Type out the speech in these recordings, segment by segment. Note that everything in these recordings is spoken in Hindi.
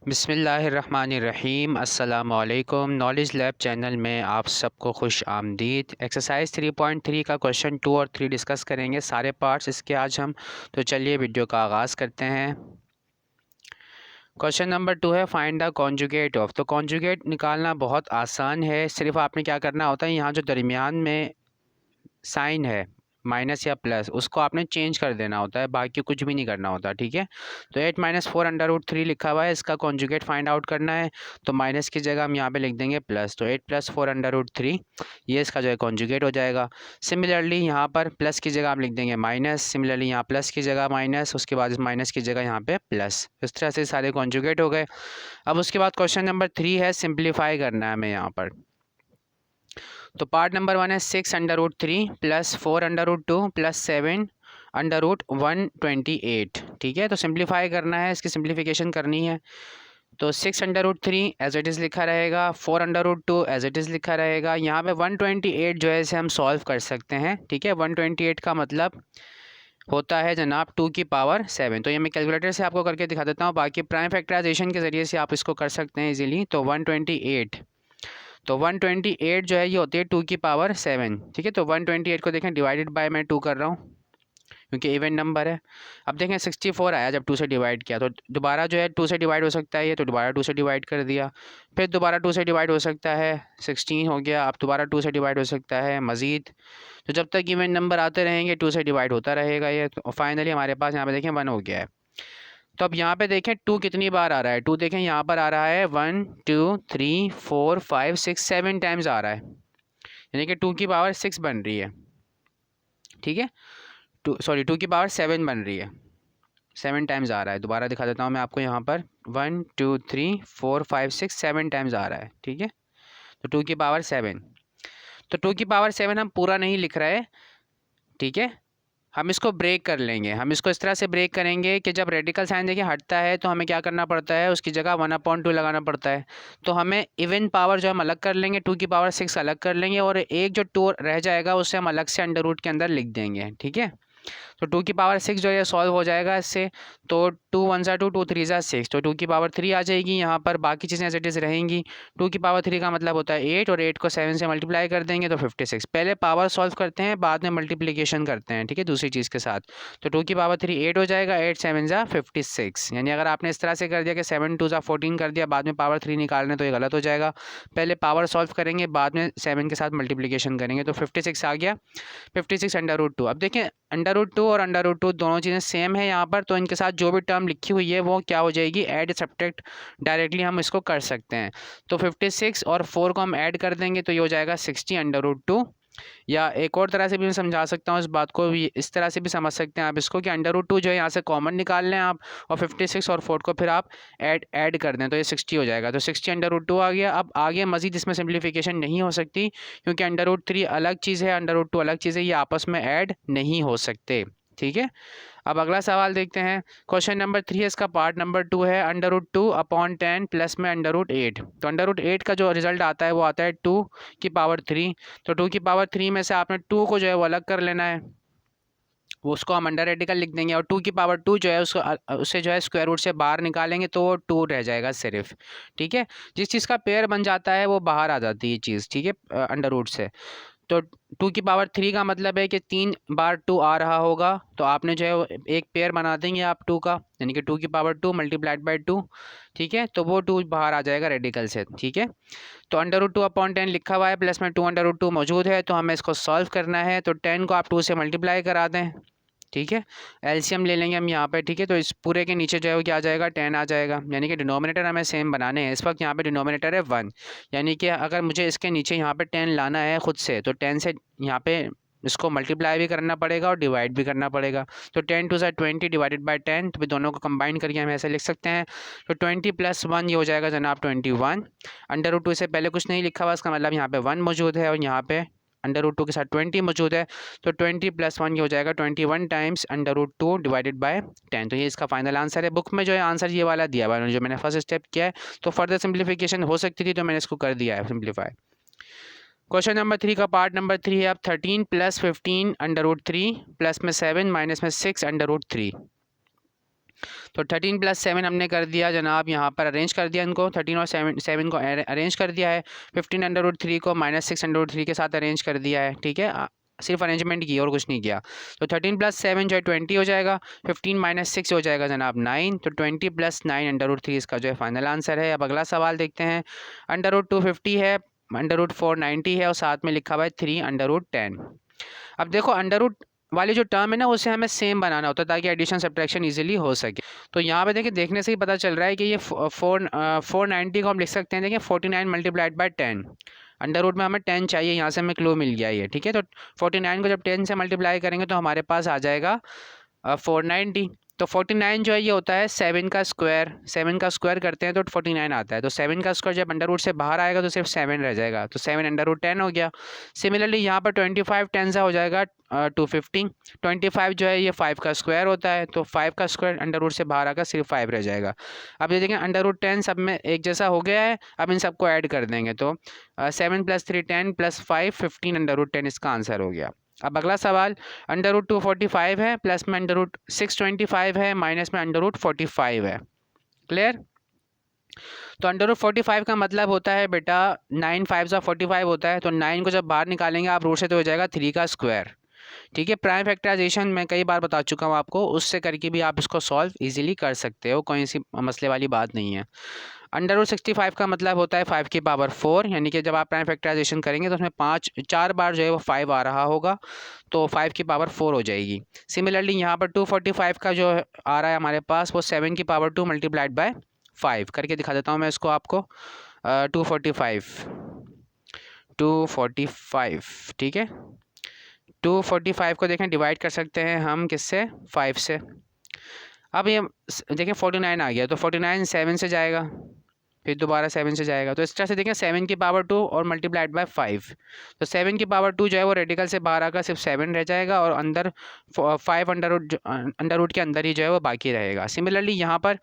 बिस्मिल्लाहिर्रहमानिर्रहीम अस्सलामुअलैकुम। नॉलेज लैब चैनल में आप सबको खुश आमदीद। एक्सरसाइज 3.3 का क्वेश्चन 2 और 3 डिस्कस करेंगे, सारे पार्ट्स इसके आज हम। तो चलिए वीडियो का आगाज़ करते हैं। क्वेश्चन नंबर 2 है फाइंड द कॉन्जुगेट ऑफ। तो कॉन्जुगेट निकालना बहुत आसान है, सिर्फ आपने क्या करना होता है, यहाँ जो दरमियान में साइन है माइनस या प्लस, उसको आपने चेंज कर देना होता है, बाकी कुछ भी नहीं करना होता। ठीक है, तो 8 - 4 अंडर रूट 3 लिखा हुआ है, इसका कॉन्जुगेट फाइंड आउट करना है। तो माइनस की जगह हम यहाँ पे लिख देंगे प्लस, तो 8 + 4 अंडर रूट 3 ये इसका जो है कॉन्जुगेट हो जाएगा। सिमिलरली यहाँ पर प्लस की जगह हम लिख देंगे माइनस, सिमिलरली यहाँ प्लस की जगह माइनस, उसके बाद इस माइनस की जगह यहाँ पे प्लस। इस तरह से सारे कॉन्जुगेट हो गए। अब उसके बाद क्वेश्चन नंबर 3 है, सिंप्लीफाई करना है हमें यहाँ पर। तो पार्ट नंबर 1 है 6 under root 3 + 4 under root 2 + 7 under root 128। ठीक है, तो सिंप्लीफाई करना है, इसकी सिंप्लीफिकेशन करनी है। तो 6 under root 3 as it is लिखा रहेगा, 4 under root 2 as it is लिखा रहेगा। यहाँ पे 128 जो है इसे हम सॉल्व कर सकते हैं। ठीक है, 128 का मतलब होता है जनाब 2 की पावर 7। तो ये मैं कैलकुलेटर से आपको करके दिखा देता हूँ, बाकी प्राइम फैक्टराइजेशन के ज़रिए से आप इसको कर सकते हैं इजीली। तो 128, तो 128 जो है ये होती है 2 की पावर 7। ठीक है, तो 128 को देखें डिवाइडेड बाय मैं 2 कर रहा हूँ क्योंकि इवन नंबर है। अब देखें 64 आया जब 2 से डिवाइड किया, तो दोबारा जो है 2 से डिवाइड हो सकता है ये, तो दोबारा 2 से डिवाइड कर दिया। फिर दोबारा 2 से डिवाइड हो सकता है, 16 हो गया। अब दोबारा 2 से डिवाइड हो सकता है मज़ीद। तो जब तक इवन नंबर आते रहेंगे 2 से डिवाइड होता रहेगा ये। तो फाइनली हमारे पास यहाँ पे देखें 1 हो गया है। तो अब यहाँ पे देखें 2 कितनी बार आ रहा है, 2 देखें यहाँ पर आ रहा है 1 2 3 4 5 6 7 टाइम्स आ रहा है, यानी कि 2 की पावर 6 बन रही है। ठीक है, 2 की पावर 7 बन रही है, 7 टाइम्स आ रहा है। दोबारा दिखा देता हूँ मैं आपको, यहाँ पर 1 2 3 4 5 6 7 टाइम्स आ रहा है। ठीक है, तो 2 की पावर 7, तो 2 की पावर 7 हम पूरा नहीं लिख रहे। ठीक है, हम इसको ब्रेक कर लेंगे। हम इसको इस तरह से ब्रेक करेंगे कि जब रेडिकल साइन देखिए हटता है तो हमें क्या करना पड़ता है, उसकी जगह 1/2 लगाना पड़ता है। तो हमें इवन पावर जो हम अलग कर लेंगे, 2 की पावर 6 अलग कर लेंगे, और एक जो 2 रह जाएगा उसे हम अलग से अंडर रूट के अंदर लिख देंगे। ठीक है, तो 2 की पावर 6 जो है सॉल्व हो जाएगा इससे। तो 2 1 ज़ा 2 2 3 ज़ा 6, तो 2 की पावर 3 आ जाएगी यहाँ पर, बाकी चीज़ें एज इट इज़ रहेंगी। 2 की पावर 3 का मतलब होता है 8, और 8 को 7 से मल्टीप्लाई कर देंगे तो 56। पहले पावर सॉल्व करते हैं, बाद में मल्टीप्लिकेशन करते हैं। ठीक है, दूसरी चीज़ के साथ। तो 2 की पावर 3 8 हो जाएगा, 8 7 ज़ा 56। यानी अगर आपने इस तरह से कर दिया कि 7 2 ज़ा 14 कर दिया, बाद में पावर 3 निकालने, तो ये गलत हो जाएगा। पहले पावर सॉल्व करेंगे, बाद में 7 के साथ मल्टीप्लिकेशन करेंगे, तो 56 आ गया। 56 अंडर रूट 2। अब देखें अंडर रूट 2 और अंडर रूट 2 दोनों चीज़ें सेम है यहाँ पर, तो इनके साथ जो भी टर्म लिखी हुई है वो क्या हो जाएगी, ऐड सब्ट्रैक्ट डायरेक्टली हम इसको कर सकते हैं। तो 56 और 4 को हम ऐड कर देंगे तो ये हो जाएगा 60 अंडर रूट 2। या एक और तरह से भी मैं समझा सकता हूँ इस बात को, भी इस तरह से भी समझ सकते हैं आप इसको कि अंडर रूट 2 जो है यहाँ से कॉमन निकाल लें आप, और 56 और 4 को फिर आप ऐड कर दें तो ये 60 हो जाएगा। तो 60 अंडर रूट 2 आ गया। अब आगे मज़ीद इसमें सिंप्लीफिकेशन नहीं हो सकती क्योंकि अंडर रूट 3 अलग चीज़ है, अंडर रूट 2 अलग चीज़ है, ये आपस में ऐड नहीं हो सकते। ठीक है, अब अगला सवाल देखते हैं। क्वेश्चन नंबर 3 है, इसका पार्ट नंबर 2 है, अंडर रूट 2/10 प्लस में अंडर रूट 8। तो अंडर रूट 8 का जो रिजल्ट आता है वो आता है 2 की पावर 3। तो 2 की पावर 3 में से आपने 2 को जो है वो अलग कर लेना है, वो उसको हम अंडर रेडिकल लिख देंगे, और 2 की पावर 2 जो है उसको उससे जो है स्क्वायर रूट से बाहर निकालेंगे तो वो 2 रह जाएगा सिर्फ। ठीक है, जिस चीज़ का पेयर बन जाता है वो बाहर आ जाती है चीज़। ठीक है, अंडर रूट से। तो 2 की पावर 3 का मतलब है कि 3 बार 2 आ रहा होगा, तो आपने जो है वो एक पेयर बना देंगे आप 2 का, यानी कि 2 की पावर 2 मल्टीप्लाइड बाई 2। ठीक है, तो वो 2 बाहर आ जाएगा रेडिकल से। ठीक है, तो अंडर रूट 2/10 लिखा हुआ है, प्लस में 2 अंडर रूट 2 मौजूद है, तो हमें इसको सॉल्व करना है। तो 10 को आप 2 से मल्टीप्लाई करा दें। ठीक है, एलसीएम ले लेंगे हम यहाँ पे। ठीक है, तो इस पूरे के नीचे जो है वो क्या आ जाएगा, 10 आ जाएगा, यानी कि डिनोमिनेटर हमें सेम बनाने हैं। इस वक्त यहाँ पे डिनोमिनेटर है 1, यानी कि अगर मुझे इसके नीचे यहाँ पे 10 लाना है खुद से, तो 10 से यहाँ पे इसको मल्टीप्लाई भी करना पड़ेगा और डिवाइड भी करना पड़ेगा। तो 10 2 ज़ा 20 डिवाइडेड बाई 10, तो फिर दोनों को कंबाइन करके हम ऐसे लिख सकते हैं। तो 20 + 1 ये हो जाएगा जनाब 21। अंडर रूट 2 से पहले कुछ नहीं लिखा हुआ, इसका मतलब यहाँ पे 1 मौजूद है, और यहाँ पे अंडर रूट 2 के साथ 20 मौजूद है। तो 20 + 1 ये हो जाएगा 21 times under root 2 divided by 10। तो ये इसका फाइनल आंसर है। बुक में जो है आंसर ये वाला दिया हुआ है, जो मैंने फर्स्ट स्टेप किया है। तो फर्दर सिंप्लीफिकेशन हो सकती थी, तो मैंने इसको कर दिया है सिंप्लीफाई। क्वेश्चन नंबर 3 का पार्ट नंबर 3 है, अब 13 + 15 अंडर रूट 3 प्लस में 7 माइनस में 6 अंडर रूट 3। तो 13 + 7 हमने कर दिया जनाब, यहाँ पर अरेंज कर दिया इनको, 13 और 7 को अरेंज कर दिया है। 15√3 को -6√3 के साथ अरेंज कर दिया है, ठीक है, सिर्फ अरेंजमेंट की और कुछ नहीं किया। तो 13 + 7 जो है 20 हो जाएगा, 15 - 6 हो जाएगा जनाब 9, तो 20 + 9 √3 इसका जो है फाइनल आंसर है। अब अगला सवाल देखते हैं। √250 है, √490 है और साथ में लिखा हुआ है 3√10। अब देखो अंडर वाली जो टर्म है ना उसे हमें सेम बनाना होता है ताकि एडिशन सब्ट्रैक्शन इजीली हो सके। तो यहाँ पे देखिए, देखने से ही पता चल रहा है कि ये 490 को हम लिख सकते हैं, देखिए 49 × 10। अंडर रूट में हमें 10 चाहिए, यहाँ से हमें क्लू मिल गया ये, ठीक है। तो 49 को जब 10 से मल्टीप्लाई करेंगे तो हमारे पास आ जाएगा 490। तो 49 जो है ये होता है 7 का स्क्वायर, 7 का स्क्वायर करते हैं तो 49 आता है। तो 7 का स्क्वायर जब अंडर रूट से बाहर आएगा तो सिर्फ 7 रह जाएगा, तो 7 √10 हो गया। सिमिलरली यहाँ पर 25 10 से हो जाएगा 250। 25 जो है ये 5 का स्क्वायर होता है, तो 5 का स्क्वायर अंडर रूट से बाहर आकर सिर्फ 5 रह जाएगा। अब ये देखें √10 सब में एक जैसा हो गया है। अब इन सबको ऐड कर देंगे तो 7 + 3 10 + 5 15 √10 इसका आंसर हो गया। अब अगला सवाल, √245 है, प्लस में √625 है, माइनस में √45 है। क्लियर? तो √45 का मतलब होता है बेटा 9 5 45 होता है, तो 9 को जब बाहर निकालेंगे आप रूट से तो हो जाएगा 3 का स्क्वायर, ठीक है। प्राइम फैक्टराइजेशन मैं कई बार बता चुका हूँ आपको, उससे करके भी आप इसको सॉल्व इजीली कर सकते हो, कोई सी मसले वाली बात नहीं है। √65 का मतलब होता है 5 की पावर 4, यानी कि जब आप प्राइम फैक्टराइजेशन करेंगे तो उसमें 4 बार जो है वो 5 आ रहा होगा, तो 5 की पावर 4 हो जाएगी। सिमिलरली यहाँ पर 245 का जो आ रहा है हमारे पास वो 7 की पावर 2 × 5 करके दिखा देता हूँ मैं इसको आपको। 245, ठीक है। 245 को देखें डिवाइड कर सकते हैं हम किससे, 5 से। अब ये देखें 49 आ गया, तो 49 7 से जाएगा, फिर दोबारा 7 से जाएगा, तो इस तरह से देखें 7 की पावर 2 और ×5। तो 7 की पावर 2 जो है वो रेडिकल से बाहर आकर सिर्फ 7 रह जाएगा और अंदर 5 अंडर रूट के अंदर ही जो है वो बाकी रहेगा। सिमिलरली यहाँ पर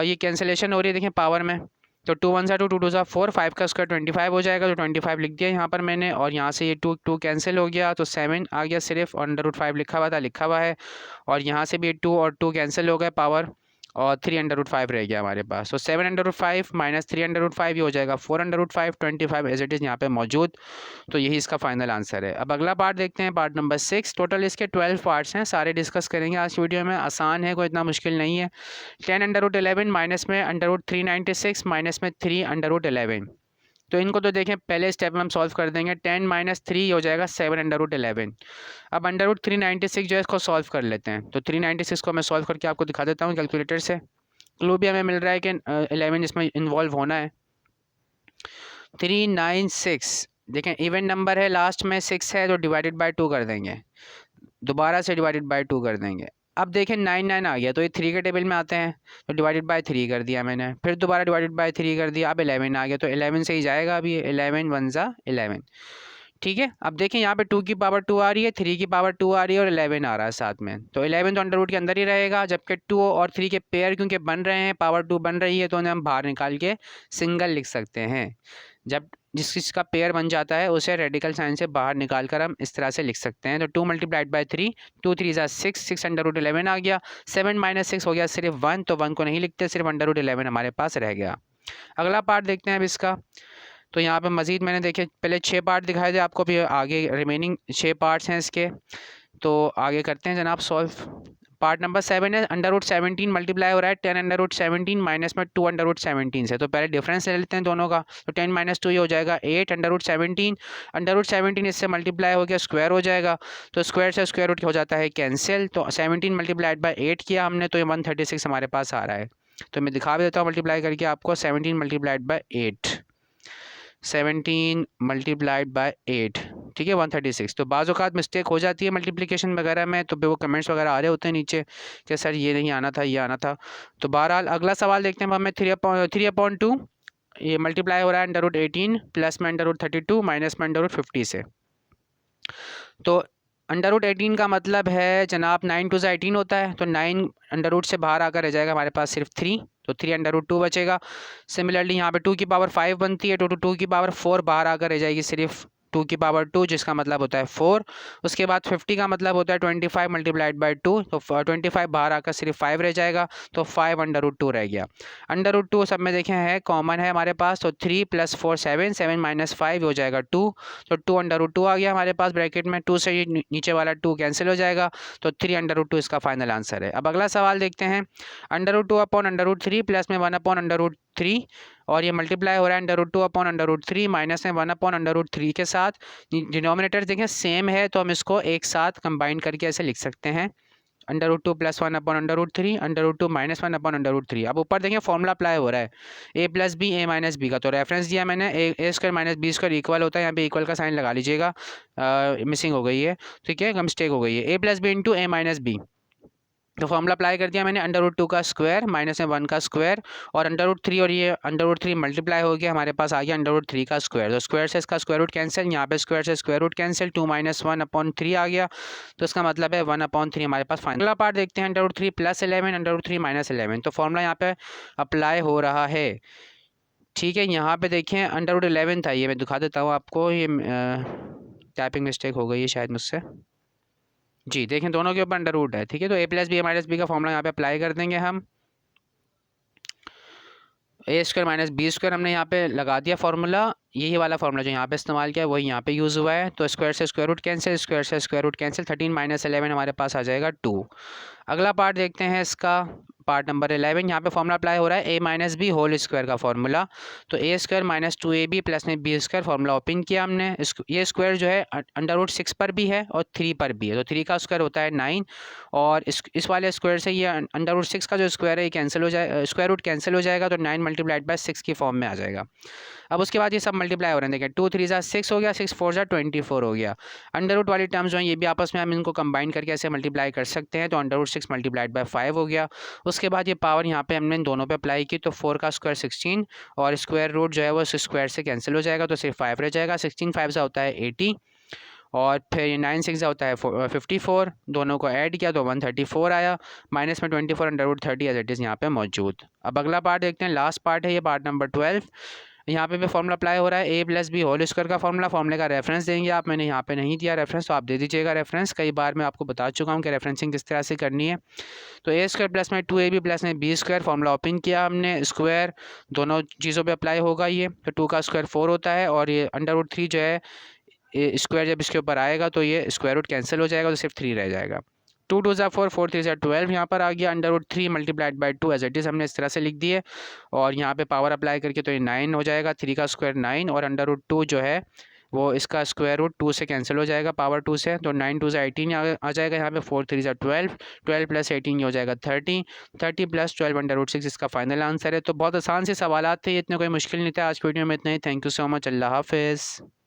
ये कैंसिलेशन हो रही है देखें पावर में, तो 2 1 2 2 2 4, 5 का स्क्वायर 25 हो जाएगा, तो 25 लिख दिया यहाँ पर मैंने, और यहाँ से ये 2 कैंसिल हो गया, तो 7 आ गया सिर्फ, और √5 लिखा हुआ है, और यहाँ से भी 2 और 2 कैंसिल हो गए पावर, और 3 √5 रह गया हमारे पास। तो 7 √5 - 3 √5 ये हो जाएगा 4 √5, 25 एज इट इज़ यहाँ पे मौजूद। तो यही इसका फाइनल आंसर है। अब अगला पार्ट देखते हैं, पार्ट नंबर 6। टोटल इसके 12 पार्ट्स हैं, सारे डिस्कस करेंगे आज वीडियो में, आसान है, कोई इतना मुश्किल नहीं है। 10 √11 माइनस में √396 माइनस में 3 √11, तो इनको तो देखें पहले स्टेप में हम सॉल्व कर देंगे। 10 - 3 हो जाएगा 7 √11। अब √396 जो है इसको सॉल्व कर लेते हैं, तो 396 को मैं सॉल्व करके आपको दिखा देता हूँ कैलकुलेटर से। क्लू भी हमें मिल रहा है कि 11 इसमें इन्वॉल्व होना है। 396 देखें इवन नंबर है, लास्ट में 6 है, तो डिवाइडेड बाय 2 कर देंगे, दोबारा से डिवाइडेड बाय 2 कर देंगे। अब देखें 9 आ गया, तो ये 3 के टेबल में आते हैं, तो डिवाइडेड बाय 3 कर दिया मैंने, फिर दोबारा डिवाइडेड बाय 3 कर दिया। अब 11 आ गया, तो 11 से ही जाएगा अभी, 11 1 ज़ा 11, ठीक है। अब देखें यहाँ पे 2 की पावर 2 आ रही है, 3 की पावर 2 आ रही है, और 11 आ रहा है साथ में, तो 11 तो अंडर रूट के अंदर ही रहेगा, जबकि 2 और 3 के पेयर क्योंकि बन रहे हैं, पावर 2 बन रही है, तो उन्हें हम बाहर निकाल के सिंगल लिख सकते हैं। जब जिसका पेयर बन जाता है उसे रेडिकल साइन से बाहर निकाल कर हम इस तरह से लिख सकते हैं। तो 2 × 3, 2 3 ज़ा 6, 6 अंडर रूट 11 आ गया, 7 - 6 हो गया सिर्फ 1, तो 1 को नहीं लिखते, सिर्फ अंडर रूट 11 हमारे पास रह गया। अगला पार्ट देखते हैं अब इसका। तो यहाँ पे मज़ीद मैंने देखे पहले 6 पार्ट दिखाए थे आपको, भी आगे रिमेनिंग 6 पार्ट्स हैं इसके, तो आगे करते हैं जनाब सॉल्व। पार्ट नंबर 7 है, अंडर रूट 17 मल्टीप्लाई हो रहा है 10 अंडर रूट 17 माइनस में 2 अंडर रूट 17 से, तो पहले डिफरेंस ले लेते हैं दोनों का। तो 10 - 2 ये हो जाएगा 8 अंडर रूट 17, अंडर रूट 17 इससे मल्टीप्लाई हो गया स्क्वायर हो जाएगा, तो स्क्वायर से स्क्वायर रूट हो जाता है कैंसिल, तो 17 × 8 किया हमने, तो ये 136 हमारे पास आ रहा है। तो मैं दिखा भी देता हूँ मल्टीप्लाई करके आपको, 17 × 8, 17 × 8, ठीक है 136। तो बाज़ औक़ात मिस्टेक हो जाती है मल्टीप्लिकेशन वगैरह में, तो वो कमेंट्स वगैरह आ रहे होते हैं नीचे कि सर ये नहीं आना था, ये आना था। तो बहरहाल अगला सवाल देखते हैं हमें। 3/2 ये मल्टीप्लाई हो रहा है अंडर रूट 18 प्लस में अंडर रूट 32 माइनस में अंडर रूट 50 से। तो अंडर रूट 18 का मतलब है जनाब 9 2 18 होता है, तो 9 अंडर रूट से बाहर आकर रह जाएगा हमारे पास सिर्फ 3, तो 3 अंडर रूट 2 बचेगा। सिमिलरली यहाँ पे 2 की पावर 5 बनती है, तो 2 की पावर 4 बाहर आकर रह जाएगी सिर्फ 2 की पावर 2 जिसका मतलब होता है 4। उसके बाद 50 का मतलब होता है 25 मल्टीप्लाइड बाई 2, तो 25 बाहर आकर सिर्फ 5 रह जाएगा, तो 5 अंडर रूट 2 रह गया। अंडर रूट 2 सब में देखें है कॉमन है हमारे पास, तो 3 + 4 7, 7 - 5 हो जाएगा 2, तो 2 अंडर रूट 2 आ गया हमारे पास ब्रैकेट में। 2 से ये नीचे वाला 2 कैंसिल हो जाएगा, तो 3 अंडर रूट 2 इसका फाइनल आंसर है। अब अगला सवाल देखते हैं। Under root 2 upon under root 3 plus में 1 अपॉन अंडर रूट 3, और ये मल्टीप्लाई हो रहा है under root 2 upon under root 3 minus में 1 अपॉन अंडर रूट 3 के साथ। डिनोमिनेटर देखें सेम है, तो हम इसको एक साथ कंबाइन करके ऐसे लिख सकते हैं, under root 2 + 1 upon under root 3, under root 2 - 1 upon under root 3। अब ऊपर देखें फॉर्मूला अप्लाई हो रहा है a + b a - b का, तो रेफरेंस दिया मैंने a² - b² इक्वल होता है, यहाँ पे इक्वल का साइन लगा लीजिएगा, मिसिंग हो गई है, ठीक है, मिस्टेक हो गई है, a + b × a - b। तो फॉर्मूला अप्लाई कर दिया मैंने, अंडर रूट 2 का स्क्वायर माइनस में 1 का स्क्वायर, और अंडर रूट 3 और ये अंडर रूट 3 मल्टीप्लाई हो गया, हमारे पास आ गया अंडर रूट 3 का स्क्वायर। तो स्क्वायर से इसका स्क्वायर रूट कैंसिल, यहाँ पे स्क्वायर से स्क्वायर रूट कैंसिल, 2 - 1 अपॉन 3 आ गया, तो इसका मतलब है 1 अपॉन 3 हमारे पास फाइनल। अगला पार्ट देखते हैं, अंडर रूट 3 + 11 अंडर रूट 3 - 11, तो फॉर्मूला यहाँ पे अप्लाई हो रहा है, ठीक है। यहाँ पे देखें अंडर रूट 11 था, ये मैं दिखा देता हूँ आपको, ये टाइपिंग मिस्टेक हो गई है शायद मुझसे जी। देखें दोनों के ऊपर अंडर रूट है, ठीक है, तो a + b a - b का फॉर्मूला यहाँ पे अप्लाई कर देंगे हम। a² - b² हमने यहाँ पे लगा दिया फार्मूला, यही वाला फार्मूला जो यहाँ पे इस्तेमाल किया वही यहाँ पे यूज़ हुआ है, तो स्क्वायर से स्क्वायर रूट कैंसिल, स्क्वायर से स्क्वायर रूट कैंसिल, 13 - 11 हमारे पास आ जाएगा 2। अगला पार्ट देखते हैं इसका, पार्ट नंबर 11। यहाँ पे फॉर्मूला अप्लाई हो रहा है a - b होल स्क्वायर का फॉर्मूला, तो a² - 2ab प्लस में b² फॉर्मूला ओपन किया हमने। ये स्क्वायर जो है अंडर रूट 6 पर भी है और 3 पर भी है, तो 3 का स्क्वायर होता है 9, और इस वाले स्क्वायर से ये अंडर रूट 6 का जो स्क्वायर है ये कैंसिल हो जाए, स्क्वायर रूट कैंसिल हो जाएगा, तो 9 × 6 की फॉर्म में आ जाएगा। अब उसके बाद ये सब मल्टीप्लाई हो रहे हैं, देखें 2 3 = 6 हो गया, 6 4 = 24 हो गया। अंडर रूट वाली टर्म्स जो हैं ये भी आपस में हम इनको कंबाइन करके ऐसे मल्टीप्लाई कर सकते हैं, तो अंडर रूट 6 × 5 हो गया। उसके बाद ये पावर यहाँ पे हमने दोनों पे अप्लाई की, तो 4 का स्क्वायर 16, और स्क्वायर रूट जो है वो स्क्वायर से कैंसिल हो जाएगा, तो सिर्फ 5 रह जाएगा। 16 5 से होता है 80, और फिर 9 6 से होता है 54, दोनों को ऐड किया तो 134 आया, माइनस में 24 under root 30 as it is यहाँ पे मौजूद। अब अगला पार्ट देखते हैं, लास्ट पार्ट है ये, पार्ट नंबर 12। यहाँ पे भी फॉर्मूला अप्लाई हो रहा है a + b होल स्क्वायर का फॉर्मूला। फॉर्मूले का रेफरेंस देंगे आप, मैंने यहाँ पे नहीं दिया रेफरेंस, तो आप दे दीजिएगा रेफरेंस। कई बार मैं आपको बता चुका हूँ कि रेफरेंसिंग किस तरह से करनी है। तो a² प्लस में 2ab प्लस में b² फॉर्मूला ओपन किया हमने, स्क्वायर दोनों चीज़ों पे अप्लाई होगा ये, तो 2 का स्क्वायर 4 होता है, और ये अंडर रूट 3 जो है स्क्वायर जब इसके ऊपर आएगा तो ये स्क्वायर रूट कैंसिल हो जाएगा, तो सिर्फ 3 रह जाएगा। 2 2 = 4, 4 3 = 12 यहाँ पर आ गया। Under root 3 multiplied by 2 as it is हमने इस तरह से लिख दिए, और यहाँ पे पावर अप्लाई करके तो ये 9 हो जाएगा, 3 का स्क्वायर 9, और अंडर रूट 2 जो है वो इसका स्क्वायर रूट 2 से कैंसिल हो जाएगा, पावर 2 से, तो 9 2 = 18 आ जाएगा यहाँ पे। 4 3 = 12, 12 + 18 ये हो जाएगा 30, 30 + 12 अंडर रूट 6 इसका फाइनल आंसर है। तो बहुत आसान से सवाल थे, इतने कोई मुश्किल नहीं था। आज की वीडियो में इतना ही। थैंक यू सो मच, अल्लाह हाफिज़।